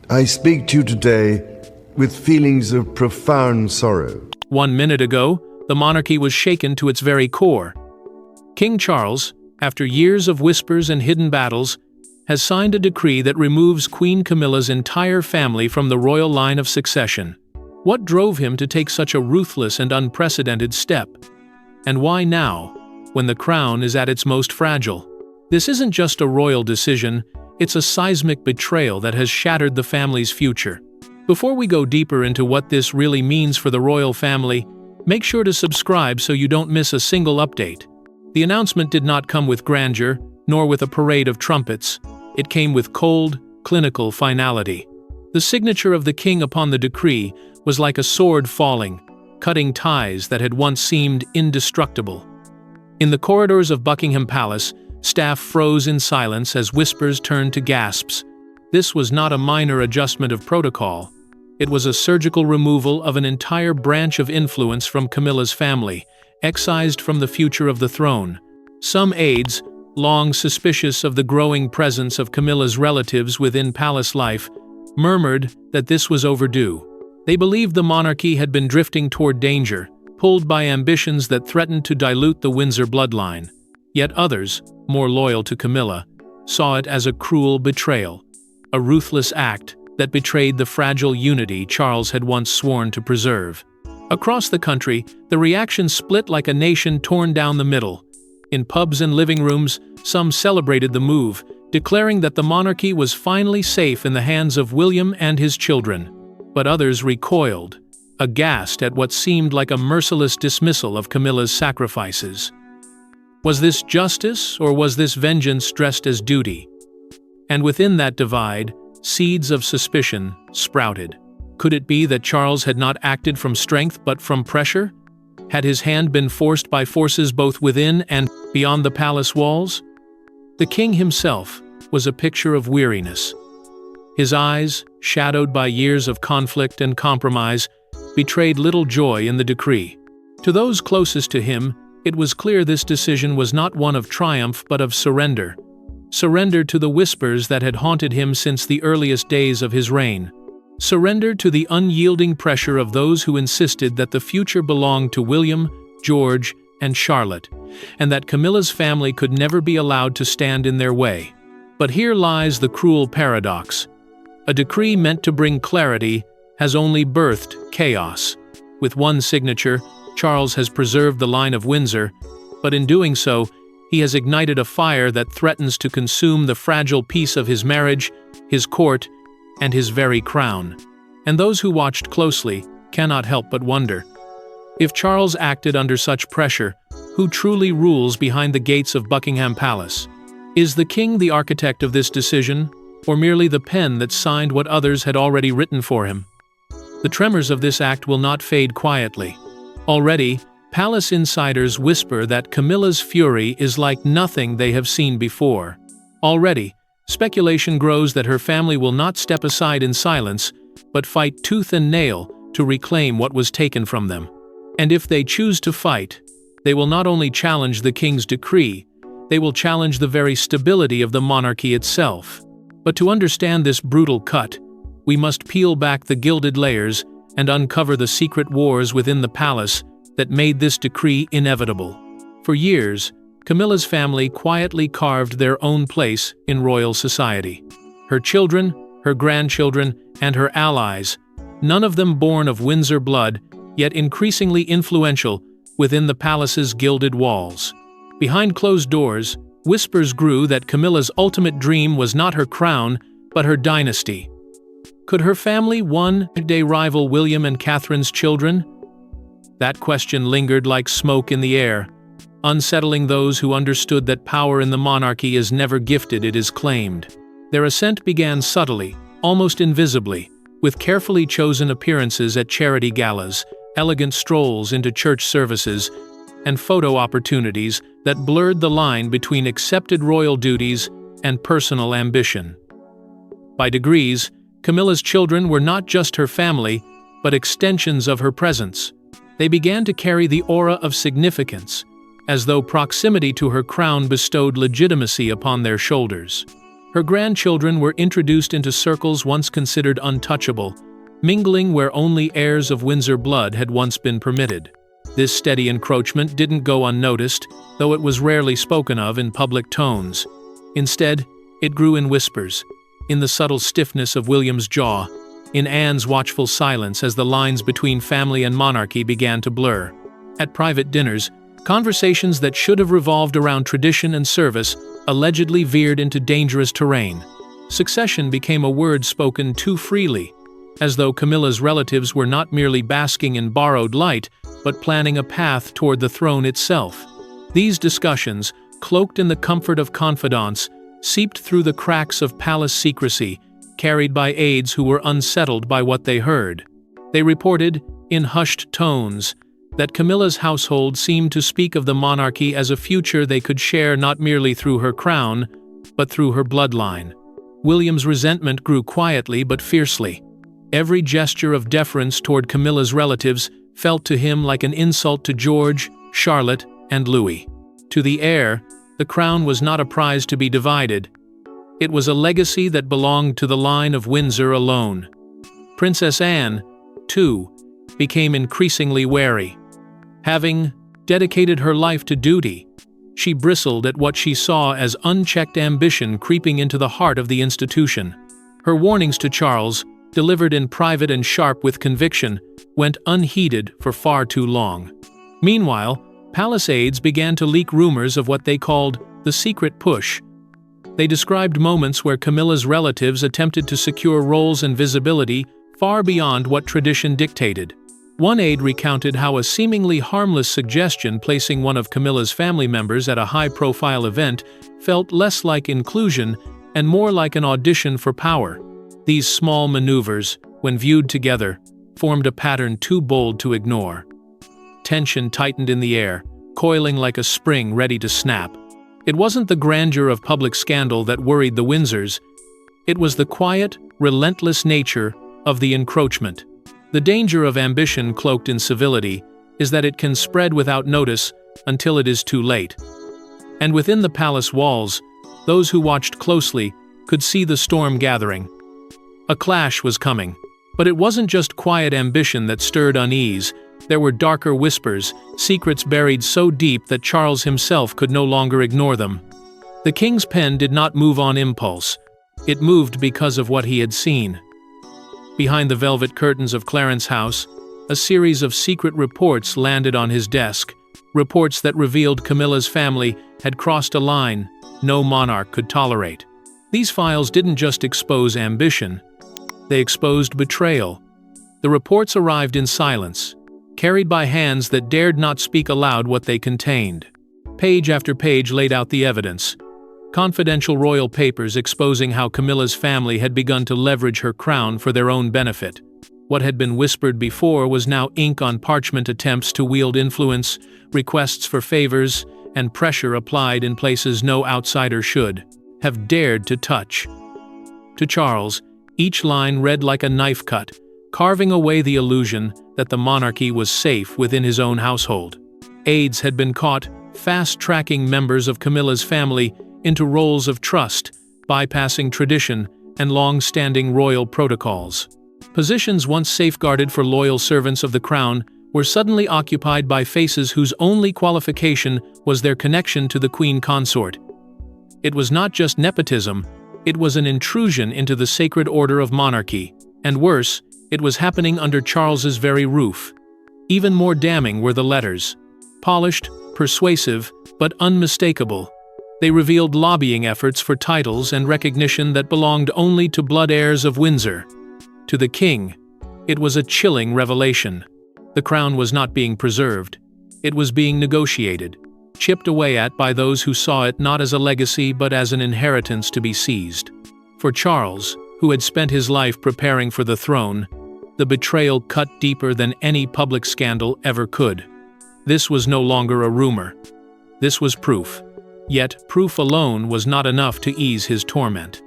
I speak to you today with feelings of profound sorrow. 1 minute ago, the monarchy was shaken to its very core. King Charles, after years of whispers and hidden battles, has signed a decree that removes Queen Camilla's entire family from the royal line of succession. What drove him to take such a ruthless and unprecedented step? And why now, when the crown is at its most fragile? This isn't just a royal decision, it's a seismic betrayal that has shattered the family's future. Before we go deeper into what this really means for the royal family, make sure to subscribe so you don't miss a single update. The announcement did not come with grandeur, nor with a parade of trumpets. It came with cold, clinical finality. The signature of the king upon the decree was like a sword falling, cutting ties that had once seemed indestructible. In the corridors of Buckingham Palace, staff froze in silence as whispers turned to gasps. This was not a minor adjustment of protocol. It was a surgical removal of an entire branch of influence from Camilla's family, excised from the future of the throne. Some aides, long suspicious of the growing presence of Camilla's relatives within palace life, murmured that this was overdue. They believed the monarchy had been drifting toward danger, pulled by ambitions that threatened to dilute the Windsor bloodline. Yet others, more loyal to Camilla, saw it as a cruel betrayal, a ruthless act that betrayed the fragile unity Charles had once sworn to preserve. Across the country, the reaction split like a nation torn down the middle. In pubs and living rooms, some celebrated the move, declaring that the monarchy was finally safe in the hands of William and his children. But others recoiled, aghast at what seemed like a merciless dismissal of Camilla's sacrifices. Was this justice, or was this vengeance dressed as duty? And within that divide, seeds of suspicion sprouted. Could it be that Charles had not acted from strength but from pressure? Had his hand been forced by forces both within and beyond the palace walls? The king himself was a picture of weariness. His eyes, shadowed by years of conflict and compromise, betrayed little joy in the decree. To those closest to him, it was clear this decision was not one of triumph but of surrender. Surrender to the whispers that had haunted him since the earliest days of his reign. Surrender to the unyielding pressure of those who insisted that the future belonged to William, George, and Charlotte, and that Camilla's family could never be allowed to stand in their way. But here lies the cruel paradox. A decree meant to bring clarity has only birthed chaos. With one signature, Charles has preserved the line of Windsor, but in doing so, he has ignited a fire that threatens to consume the fragile peace of his marriage, his court, and his very crown. And those who watched closely cannot help but wonder, if Charles acted under such pressure, who truly rules behind the gates of Buckingham Palace? Is the king the architect of this decision, or merely the pen that signed what others had already written for him? The tremors of this act will not fade quietly. Already, palace insiders whisper that Camilla's fury is like nothing they have seen before. Already, speculation grows that her family will not step aside in silence, but fight tooth and nail to reclaim what was taken from them. And if they choose to fight, they will not only challenge the king's decree, they will challenge the very stability of the monarchy itself. But to understand this brutal cut, we must peel back the gilded layers and uncover the secret wars within the palace that made this decree inevitable. For years, Camilla's family quietly carved their own place in royal society. Her children, her grandchildren, and her allies, none of them born of Windsor blood, yet increasingly influential within the palace's gilded walls. Behind closed doors, whispers grew that Camilla's ultimate dream was not her crown, but her dynasty. Could her family one day rival William and Catherine's children? That question lingered like smoke in the air, unsettling those who understood that power in the monarchy is never gifted, it is claimed. Their ascent began subtly, almost invisibly, with carefully chosen appearances at charity galas, elegant strolls into church services, and photo opportunities that blurred the line between accepted royal duties and personal ambition. By degrees, Camilla's children were not just her family, but extensions of her presence. They began to carry the aura of significance, as though proximity to her crown bestowed legitimacy upon their shoulders. Her grandchildren were introduced into circles once considered untouchable, mingling where only heirs of Windsor blood had once been permitted. This steady encroachment didn't go unnoticed, though it was rarely spoken of in public tones. Instead, it grew in whispers, in the subtle stiffness of William's jaw, in Anne's watchful silence as the lines between family and monarchy began to blur. At private dinners, conversations that should have revolved around tradition and service allegedly veered into dangerous terrain. Succession became a word spoken too freely, as though Camilla's relatives were not merely basking in borrowed light, but planning a path toward the throne itself. These discussions, cloaked in the comfort of confidants, seeped through the cracks of palace secrecy, carried by aides who were unsettled by what they heard. They reported, in hushed tones, that Camilla's household seemed to speak of the monarchy as a future they could share not merely through her crown, but through her bloodline. William's resentment grew quietly but fiercely. Every gesture of deference toward Camilla's relatives felt to him like an insult to George, Charlotte, and Louis. To the heir, the crown was not a prize to be divided. It was a legacy that belonged to the line of Windsor alone. Princess Anne, too, became increasingly wary. Having dedicated her life to duty, she bristled at what she saw as unchecked ambition creeping into the heart of the institution. Her warnings to Charles, delivered in private and sharp with conviction, went unheeded for far too long. Meanwhile, palace aides began to leak rumors of what they called the secret push. They described moments where Camilla's relatives attempted to secure roles and visibility far beyond what tradition dictated. One aide recounted how a seemingly harmless suggestion placing one of Camilla's family members at a high-profile event felt less like inclusion and more like an audition for power. These small maneuvers, when viewed together, formed a pattern too bold to ignore. Tension tightened in the air, coiling like a spring ready to snap. It wasn't the grandeur of public scandal that worried the Windsors. It was the quiet, relentless nature of the encroachment. The danger of ambition cloaked in civility is that it can spread without notice until it is too late. And within the palace walls, those who watched closely could see the storm gathering. A clash was coming, but it wasn't just quiet ambition that stirred unease. There were darker whispers, secrets buried so deep that Charles himself could no longer ignore them. The king's pen did not move on impulse. It moved because of what he had seen. Behind the velvet curtains of Clarence House, a series of secret reports landed on his desk, reports that revealed Camilla's family had crossed a line no monarch could tolerate. These files didn't just expose ambition, they exposed betrayal. The reports arrived in silence, carried by hands that dared not speak aloud what they contained. Page after page laid out the evidence. Confidential royal papers exposing how Camilla's family had begun to leverage her crown for their own benefit. What had been whispered before was now ink on parchment, attempts to wield influence, requests for favors, and pressure applied in places no outsider should have dared to touch. To Charles, each line read like a knife cut, carving away the illusion that the monarchy was safe within his own household. Aides had been caught fast-tracking members of Camilla's family into roles of trust, bypassing tradition and long-standing royal protocols. Positions once safeguarded for loyal servants of the crown were suddenly occupied by faces whose only qualification was their connection to the queen consort. It was not just nepotism, it was an intrusion into the sacred order of monarchy, and worse, it was happening under Charles's very roof. Even more damning were the letters. Polished, persuasive, but unmistakable. They revealed lobbying efforts for titles and recognition that belonged only to blood heirs of Windsor. To the king, it was a chilling revelation. The crown was not being preserved. It was being negotiated, chipped away at by those who saw it not as a legacy but as an inheritance to be seized. For Charles, who had spent his life preparing for the throne, the betrayal cut deeper than any public scandal ever could. This was no longer a rumor. This was proof. Yet, proof alone was not enough to ease his torment.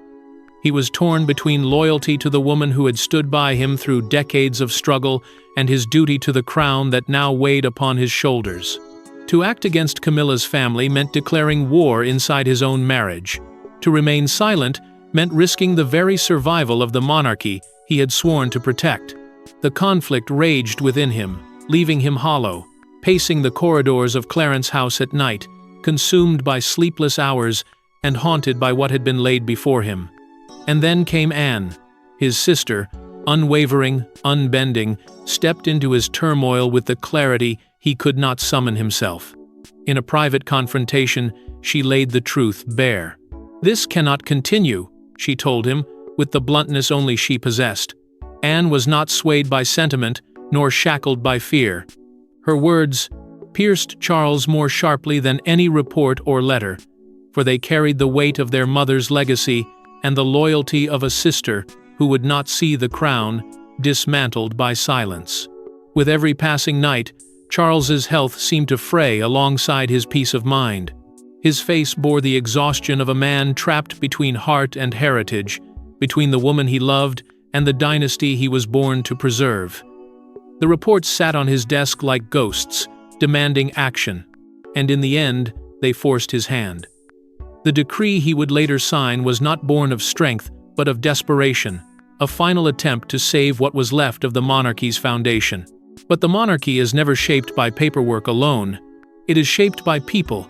He was torn between loyalty to the woman who had stood by him through decades of struggle and his duty to the crown that now weighed upon his shoulders. To act against Camilla's family meant declaring war inside his own marriage. To remain silent meant risking the very survival of the monarchy he had sworn to protect. The conflict raged within him, leaving him hollow, pacing the corridors of Clarence House at night, consumed by sleepless hours and haunted by what had been laid before him. And then came Anne. His sister, unwavering, unbending, stepped into his turmoil with the clarity he could not summon himself. In a private confrontation, she laid the truth bare. "This cannot continue," she told him, with the bluntness only she possessed. Anne was not swayed by sentiment, nor shackled by fear. Her words pierced Charles more sharply than any report or letter, for they carried the weight of their mother's legacy and the loyalty of a sister who would not see the crown dismantled by silence. With every passing night, Charles's health seemed to fray alongside his peace of mind. His face bore the exhaustion of a man trapped between heart and heritage, between the woman he loved and the dynasty he was born to preserve. The reports sat on his desk like ghosts, demanding action, and in the end, they forced his hand. The decree he would later sign was not born of strength, but of desperation, a final attempt to save what was left of the monarchy's foundation. But the monarchy is never shaped by paperwork alone. It is shaped by people.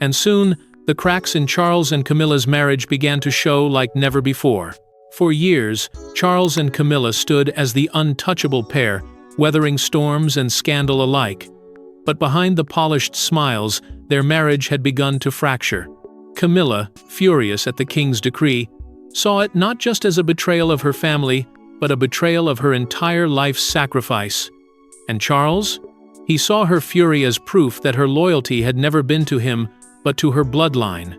And soon, the cracks in Charles and Camilla's marriage began to show like never before. For years, Charles and Camilla stood as the untouchable pair, weathering storms and scandal alike. But behind the polished smiles, their marriage had begun to fracture. Camilla, furious at the king's decree, saw it not just as a betrayal of her family, but a betrayal of her entire life's sacrifice. And Charles? He saw her fury as proof that her loyalty had never been to him, but to her bloodline.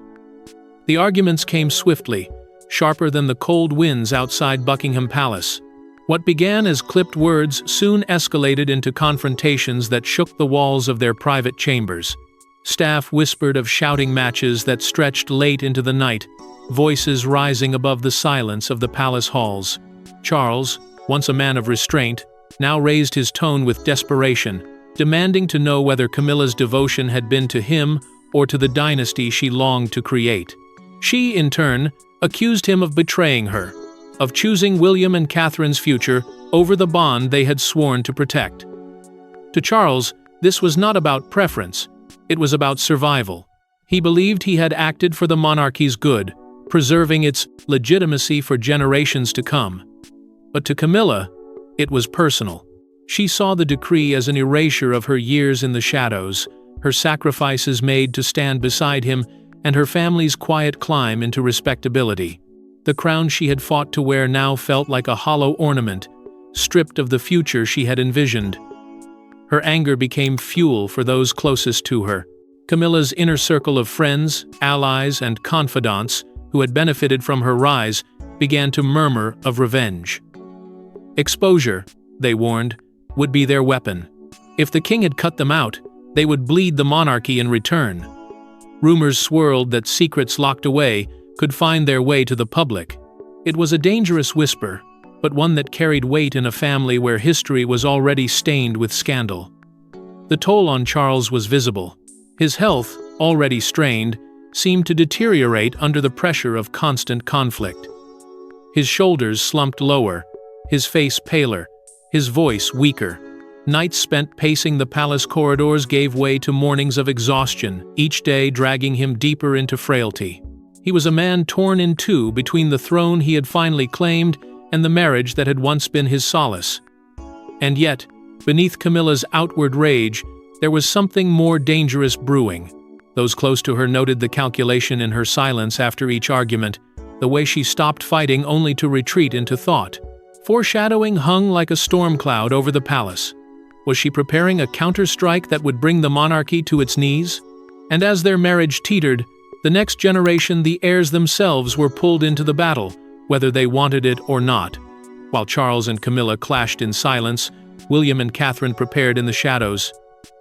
The arguments came swiftly, sharper than the cold winds outside Buckingham Palace. What began as clipped words soon escalated into confrontations that shook the walls of their private chambers. Staff whispered of shouting matches that stretched late into the night, voices rising above the silence of the palace halls. Charles, once a man of restraint, now raised his tone with desperation, demanding to know whether Camilla's devotion had been to him or to the dynasty she longed to create. She, in turn, accused him of betraying her, of choosing William and Catherine's future over the bond they had sworn to protect. To Charles, this was not about preference, it was about survival. He believed he had acted for the monarchy's good, preserving its legitimacy for generations to come. But to Camilla, it was personal. She saw the decree as an erasure of her years in the shadows, her sacrifices made to stand beside him, and her family's quiet climb into respectability. The crown she had fought to wear now felt like a hollow ornament, stripped of the future she had envisioned. Her anger became fuel for those closest to her. Camilla's inner circle of friends, allies, and confidants, who had benefited from her rise, began to murmur of revenge. Exposure, they warned, would be their weapon. If the king had cut them out, they would bleed the monarchy in return. Rumors swirled that secrets locked away could find their way to the public. It was a dangerous whisper, but one that carried weight in a family where history was already stained with scandal. The toll on Charles was visible. His health, already strained, seemed to deteriorate under the pressure of constant conflict. His shoulders slumped lower, his face paler, his voice weaker. Nights spent pacing the palace corridors gave way to mornings of exhaustion, each day dragging him deeper into frailty. He was a man torn in two between the throne he had finally claimed and the marriage that had once been his solace. And yet, beneath Camilla's outward rage, there was something more dangerous brewing. Those close to her noted the calculation in her silence after each argument, the way she stopped fighting only to retreat into thought. Foreshadowing hung like a storm cloud over the palace. Was she preparing a counterstrike that would bring the monarchy to its knees? And as their marriage teetered, the next generation, the heirs themselves, were pulled into the battle, whether they wanted it or not. While Charles and Camilla clashed in silence, William and Catherine prepared in the shadows.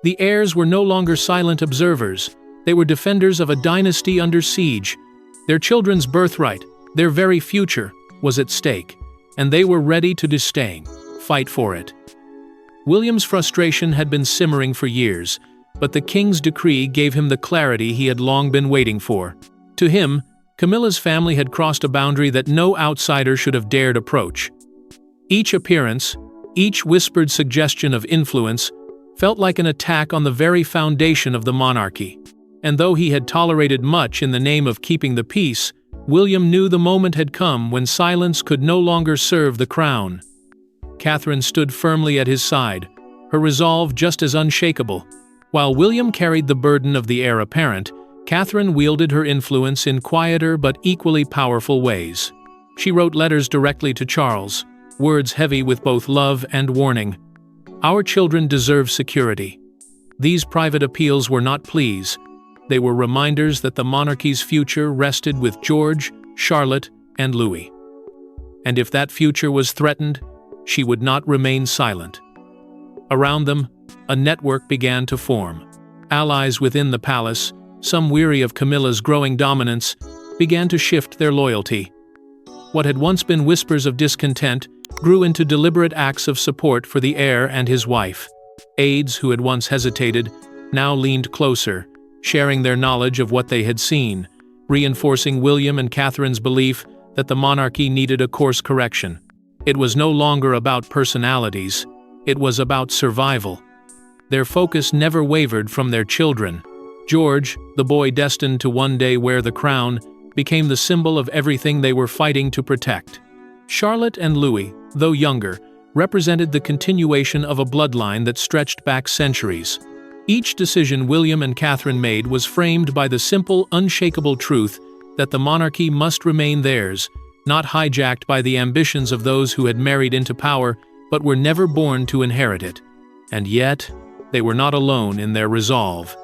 The heirs were no longer silent observers. They were defenders of a dynasty under siege. Their children's birthright, their very future, was at stake, and they were ready to disdain, fight for it. William's frustration had been simmering for years, but the king's decree gave him the clarity he had long been waiting for. To him, Camilla's family had crossed a boundary that no outsider should have dared approach. Each appearance, each whispered suggestion of influence, felt like an attack on the very foundation of the monarchy. And though he had tolerated much in the name of keeping the peace, William knew the moment had come when silence could no longer serve the crown. Catherine stood firmly at his side, her resolve just as unshakable. While William carried the burden of the heir apparent, Catherine wielded her influence in quieter but equally powerful ways. She wrote letters directly to Charles, words heavy with both love and warning. Our children deserve security. These private appeals were not pleas. They were reminders that the monarchy's future rested with George, Charlotte, and Louis. And if that future was threatened, she would not remain silent. Around them, a network began to form. Allies within the palace, some weary of Camilla's growing dominance, began to shift their loyalty. What had once been whispers of discontent grew into deliberate acts of support for the heir and his wife. Aides who had once hesitated now leaned closer, sharing their knowledge of what they had seen, reinforcing William and Catherine's belief that the monarchy needed a course correction. It was no longer about personalities, it was about survival. Their focus never wavered from their children. George, the boy destined to one day wear the crown, became the symbol of everything they were fighting to protect. Charlotte and Louis, though younger, represented the continuation of a bloodline that stretched back centuries. Each decision William and Catherine made was framed by the simple, unshakable truth that the monarchy must remain theirs, not hijacked by the ambitions of those who had married into power but were never born to inherit it. And yet, they were not alone in their resolve.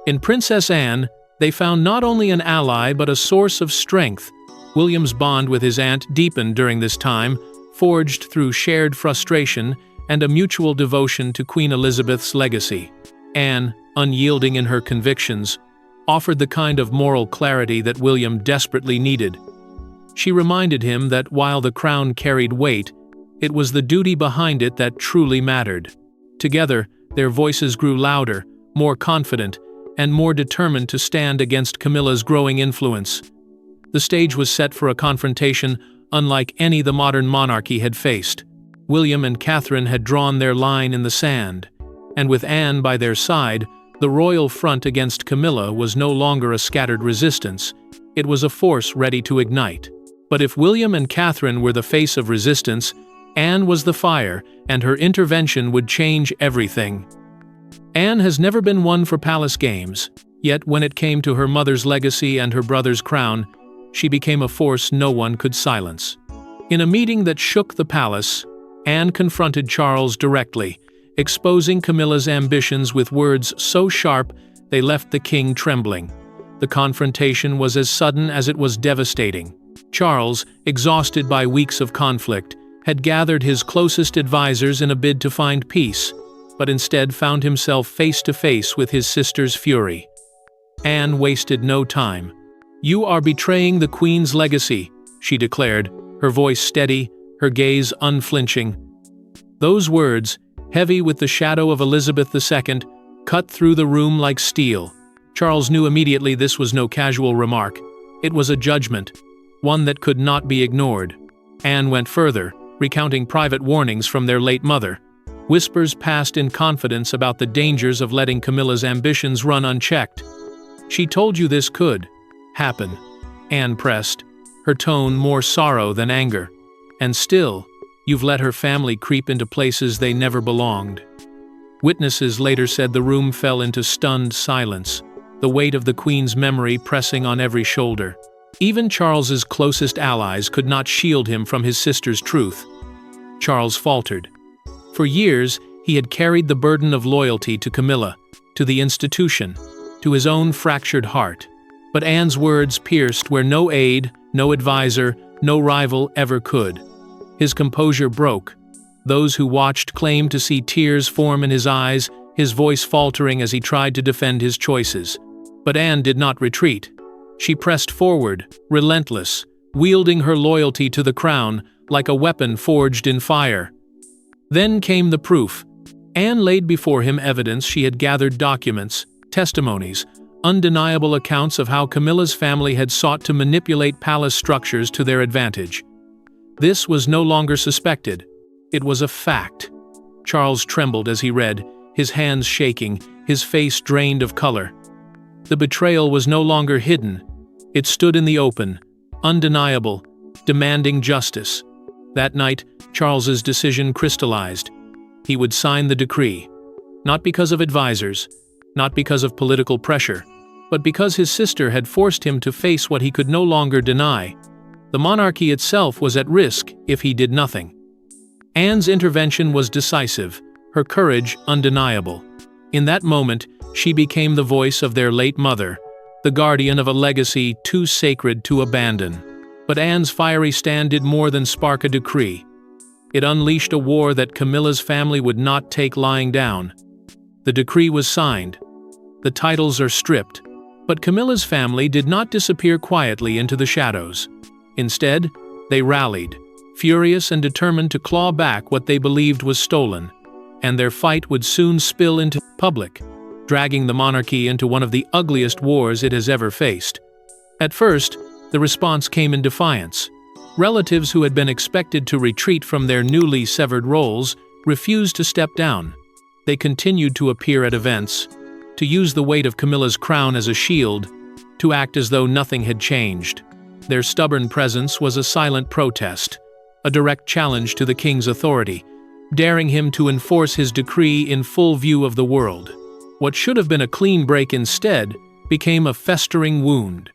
In Princess Anne, they found not only an ally but a source of strength. William's bond with his aunt deepened during this time, forged through shared frustration and a mutual devotion to Queen Elizabeth's legacy. Anne, unyielding in her convictions, offered the kind of moral clarity that William desperately needed. She reminded him that while the crown carried weight, it was the duty behind it that truly mattered. Together, their voices grew louder, more confident, and more determined to stand against Camilla's growing influence. The stage was set for a confrontation unlike any the modern monarchy had faced. William and Catherine had drawn their line in the sand, and with Anne by their side, the royal front against Camilla was no longer a scattered resistance, it was a force ready to ignite. But if William and Catherine were the face of resistance, Anne was the fire, and her intervention would change everything. Anne has never been one for palace games, yet when it came to her mother's legacy and her brother's crown, she became a force no one could silence. In a meeting that shook the palace, Anne confronted Charles directly, exposing Camilla's ambitions with words so sharp they left the king trembling. The confrontation was as sudden as it was devastating. Charles, exhausted by weeks of conflict, had gathered his closest advisors in a bid to find peace, but instead found himself face to face with his sister's fury. Anne wasted no time. "You are betraying the Queen's legacy," she declared, her voice steady, her gaze unflinching. Those words, heavy with the shadow of Elizabeth II, cut through the room like steel. Charles knew immediately this was no casual remark. It was a judgment, one that could not be ignored. Anne went further, recounting private warnings from their late mother. Whispers passed in confidence about the dangers of letting Camilla's ambitions run unchecked. "She told you this could happen," Anne pressed, her tone more sorrow than anger. "And still, you've let her family creep into places they never belonged." Witnesses later said the room fell into stunned silence, the weight of the Queen's memory pressing on every shoulder. Even Charles's closest allies could not shield him from his sister's truth. Charles faltered. For years, he had carried the burden of loyalty to Camilla, to the institution, to his own fractured heart. But Anne's words pierced where no aide, no advisor, no rival ever could. His composure broke. Those who watched claimed to see tears form in his eyes, his voice faltering as he tried to defend his choices. But Anne did not retreat. She pressed forward, relentless, wielding her loyalty to the crown like a weapon forged in fire. Then came the proof. Anne laid before him evidence she had gathered: documents, testimonies, undeniable accounts of how Camilla's family had sought to manipulate palace structures to their advantage. This was no longer suspected. It was a fact. Charles trembled as he read, his hands shaking, his face drained of color. The betrayal was no longer hidden. It stood in the open, undeniable, demanding justice. That night, Charles's decision crystallized. He would sign the decree, not because of advisors, not because of political pressure, but because his sister had forced him to face what he could no longer deny. The monarchy itself was at risk if he did nothing. Anne's intervention was decisive, her courage undeniable. In that moment, she became the voice of their late mother, the guardian of a legacy too sacred to abandon. But Anne's fiery stand did more than spark a decree. It unleashed a war that Camilla's family would not take lying down. The decree was signed. The titles are stripped. But Camilla's family did not disappear quietly into the shadows. Instead, they rallied, furious and determined to claw back what they believed was stolen. And their fight would soon spill into public, dragging the monarchy into one of the ugliest wars it has ever faced. At first, the response came in defiance. Relatives who had been expected to retreat from their newly severed roles refused to step down. They continued to appear at events, to use the weight of Camilla's crown as a shield, to act as though nothing had changed. Their stubborn presence was a silent protest, a direct challenge to the king's authority, daring him to enforce his decree in full view of the world. What should have been a clean break instead became a festering wound.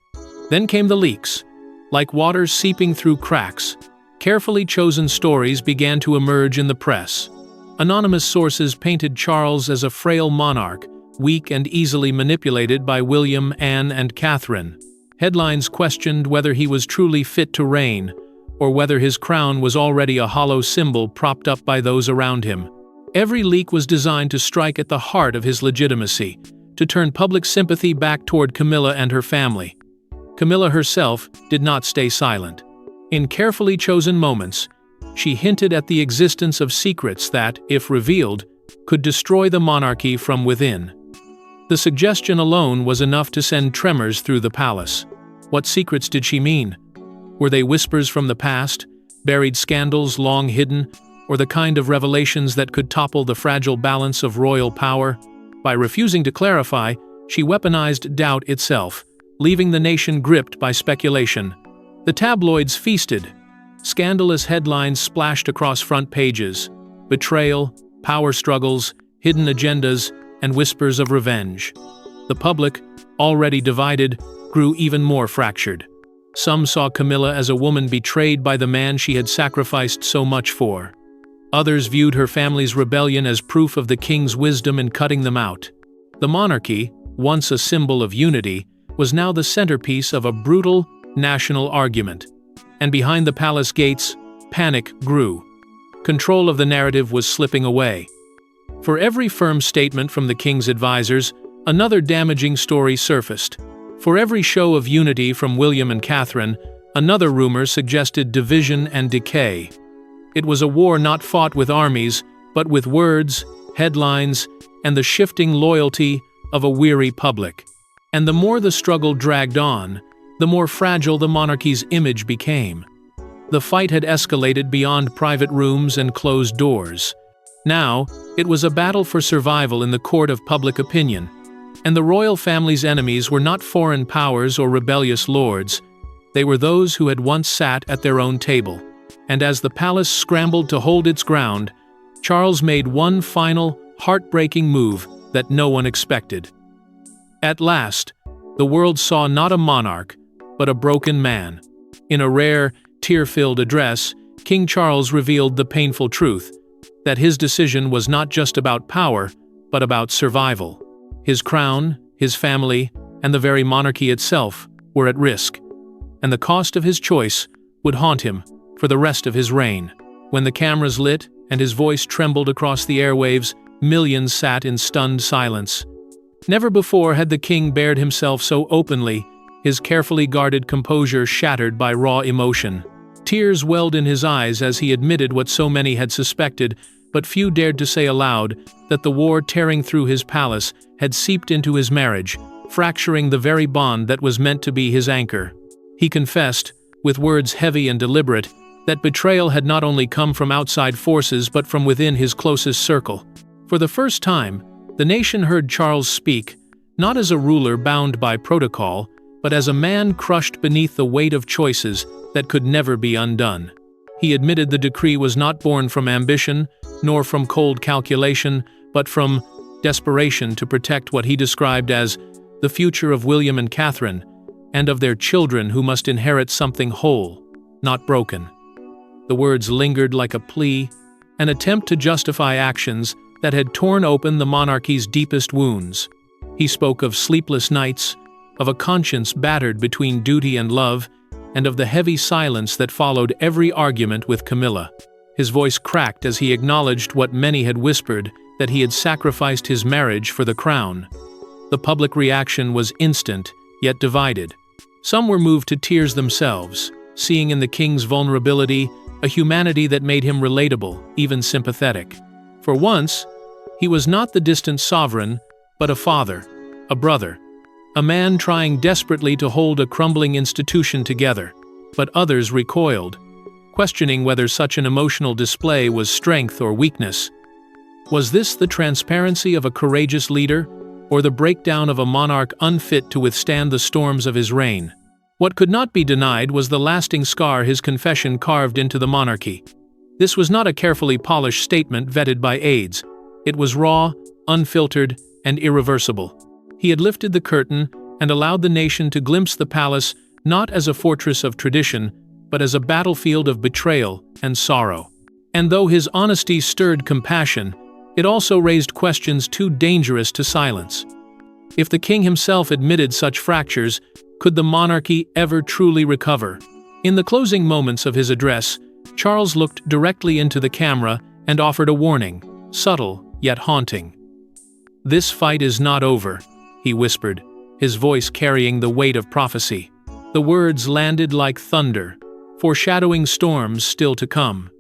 Then came the leaks. Like water seeping through cracks, carefully chosen stories began to emerge in the press. Anonymous sources painted Charles as a frail monarch, weak and easily manipulated by William, Anne, and Catherine. Headlines questioned whether he was truly fit to reign, or whether his crown was already a hollow symbol propped up by those around him. Every leak was designed to strike at the heart of his legitimacy, to turn public sympathy back toward Camilla and her family. Camilla herself did not stay silent. In carefully chosen moments, she hinted at the existence of secrets that, if revealed, could destroy the monarchy from within. The suggestion alone was enough to send tremors through the palace. What secrets did she mean? Were they whispers from the past, buried scandals long hidden, or the kind of revelations that could topple the fragile balance of royal power? By refusing to clarify, she weaponized doubt itself, leaving the nation gripped by speculation. The tabloids feasted. Scandalous headlines splashed across front pages. Betrayal, power struggles, hidden agendas, and whispers of revenge. The public, already divided, grew even more fractured. Some saw Camilla as a woman betrayed by the man she had sacrificed so much for. Others viewed her family's rebellion as proof of the king's wisdom in cutting them out. The monarchy, once a symbol of unity, was now the centerpiece of a brutal national argument. And behind the palace gates, panic grew. Control of the narrative was slipping away. For every firm statement from the king's advisors, another damaging story surfaced. For every show of unity from William and Catherine, another rumor suggested division and decay. It was a war not fought with armies, but with words, headlines, and the shifting loyalty of a weary public. And the more the struggle dragged on, the more fragile the monarchy's image became. The fight had escalated beyond private rooms and closed doors. Now, it was a battle for survival in the court of public opinion. And the royal family's enemies were not foreign powers or rebellious lords. They were those who had once sat at their own table. And as the palace scrambled to hold its ground, Charles made one final, heartbreaking move that no one expected. At last, the world saw not a monarch, but a broken man. In a rare, tear-filled address, King Charles revealed the painful truth, that his decision was not just about power, but about survival. His crown, his family, and the very monarchy itself were at risk, and the cost of his choice would haunt him for the rest of his reign. When the cameras lit and his voice trembled across the airwaves, millions sat in stunned silence. Never before had the king bared himself so openly, his carefully guarded composure shattered by raw emotion. Tears welled in his eyes as he admitted what so many had suspected, but few dared to say aloud, that the war tearing through his palace had seeped into his marriage, fracturing the very bond that was meant to be his anchor. He confessed, with words heavy and deliberate, that betrayal had not only come from outside forces but from within his closest circle. For the first time, the nation heard Charles speak, not as a ruler bound by protocol, but as a man crushed beneath the weight of choices that could never be undone. He admitted the decree was not born from ambition, nor from cold calculation, but from desperation to protect what he described as the future of William and Catherine, and of their children who must inherit something whole, not broken. The words lingered like a plea, an attempt to justify actions that had torn open the monarchy's deepest wounds. He spoke of sleepless nights, of a conscience battered between duty and love, and of the heavy silence that followed every argument with Camilla. His voice cracked as he acknowledged what many had whispered, that he had sacrificed his marriage for the crown. The public reaction was instant, yet divided. Some were moved to tears themselves, seeing in the king's vulnerability a humanity that made him relatable, even sympathetic. For once, he was not the distant sovereign, but a father, a brother, a man trying desperately to hold a crumbling institution together. But others recoiled, questioning whether such an emotional display was strength or weakness. Was this the transparency of a courageous leader, or the breakdown of a monarch unfit to withstand the storms of his reign? What could not be denied was the lasting scar his confession carved into the monarchy. This was not a carefully polished statement vetted by aides. It was raw, unfiltered, and irreversible. He had lifted the curtain and allowed the nation to glimpse the palace not as a fortress of tradition, but as a battlefield of betrayal and sorrow. And though his honesty stirred compassion, it also raised questions too dangerous to silence. If the king himself admitted such fractures, could the monarchy ever truly recover? In the closing moments of his address, Charles looked directly into the camera and offered a warning, subtle yet haunting. "This fight is not over," he whispered, his voice carrying the weight of prophecy. The words landed like thunder, foreshadowing storms still to come.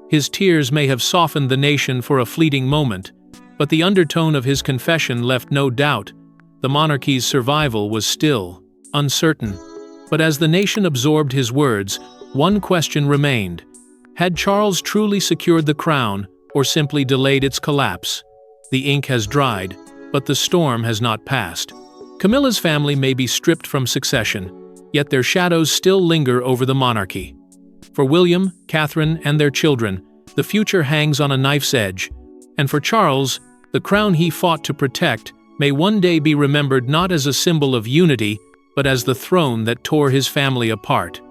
His tears may have softened the nation for a fleeting moment, but the undertone of his confession left no doubt. The monarchy's survival was still uncertain. But as the nation absorbed his words, one question remained. Had Charles truly secured the crown, or simply delayed its collapse? The ink has dried, but the storm has not passed. Camilla's family may be stripped from succession, yet their shadows still linger over the monarchy. For William, Catherine, and their children, the future hangs on a knife's edge. And for Charles, the crown he fought to protect may one day be remembered not as a symbol of unity, but as the throne that tore his family apart.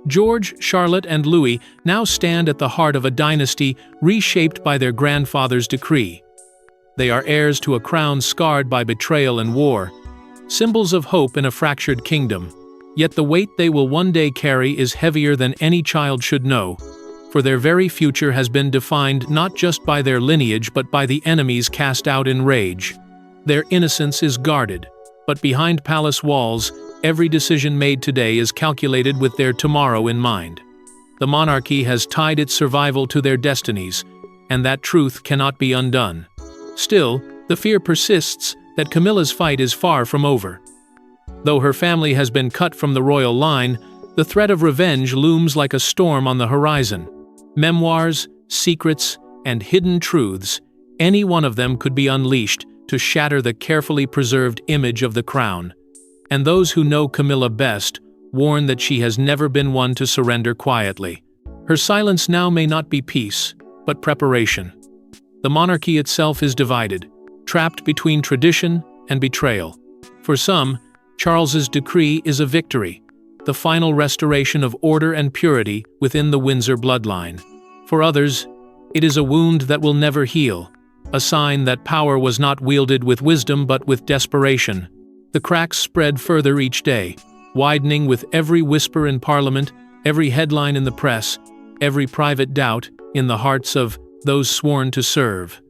George, Charlotte, and Louis now stand at the heart of a dynasty reshaped by their grandfather's decree. They are heirs to a crown scarred by betrayal and war, symbols of hope in a fractured kingdom. Yet the weight they will one day carry is heavier than any child should know, for their very future has been defined not just by their lineage but by the enemies cast out in rage. Their innocence is guarded, but behind palace walls, every decision made today is calculated with their tomorrow in mind. The monarchy has tied its survival to their destinies, and that truth cannot be undone. Still, the fear persists that Camilla's fight is far from over. Though her family has been cut from the royal line, the threat of revenge looms like a storm on the horizon. Memoirs, secrets, and hidden truths, any one of them could be unleashed to shatter the carefully preserved image of the crown. And those who know Camilla best warn that she has never been one to surrender quietly. Her silence now may not be peace, but preparation. The monarchy itself is divided, trapped between tradition and betrayal. For some, Charles's decree is a victory, the final restoration of order and purity within the Windsor bloodline. For others, it is a wound that will never heal, a sign that power was not wielded with wisdom but with desperation. The cracks spread further each day, widening with every whisper in Parliament, every headline in the press, every private doubt in the hearts of those sworn to serve.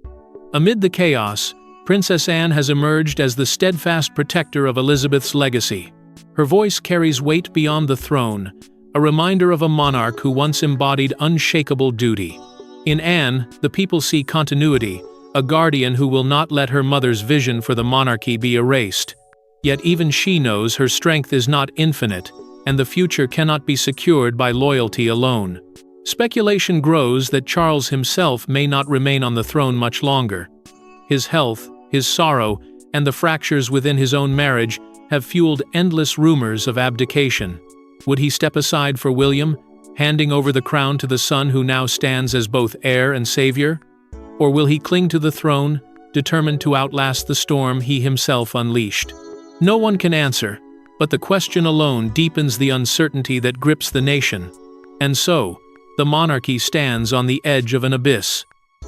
Amid the chaos, Princess Anne has emerged as the steadfast protector of Elizabeth's legacy. Her voice carries weight beyond the throne, a reminder of a monarch who once embodied unshakable duty. In Anne, the people see continuity, a guardian who will not let her mother's vision for the monarchy be erased. Yet even she knows her strength is not infinite, and the future cannot be secured by loyalty alone. Speculation grows that Charles himself may not remain on the throne much longer. His health, his sorrow, and the fractures within his own marriage have fueled endless rumors of abdication. Would he step aside for William, handing over the crown to the son who now stands as both heir and savior? Or will he cling to the throne, determined to outlast the storm he himself unleashed? No one can answer, but the question alone deepens the uncertainty that grips the nation. And so, the monarchy stands on the edge of an abyss.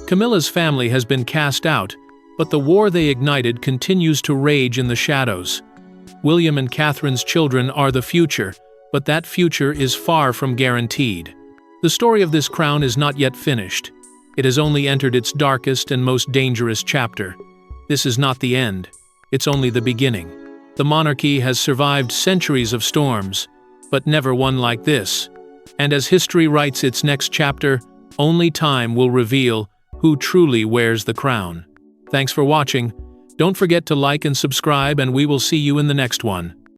Camilla's family has been cast out, but the war they ignited continues to rage in the shadows. William and Catherine's children are the future, but that future is far from guaranteed. The story of this crown is not yet finished. It has only entered its darkest and most dangerous chapter. This is not the end. It's only the beginning. The monarchy has survived centuries of storms, but never one like this. And as history writes its next chapter, only time will reveal who truly wears the crown. Thanks for watching. Don't forget to like and subscribe, and we will see you in the next one.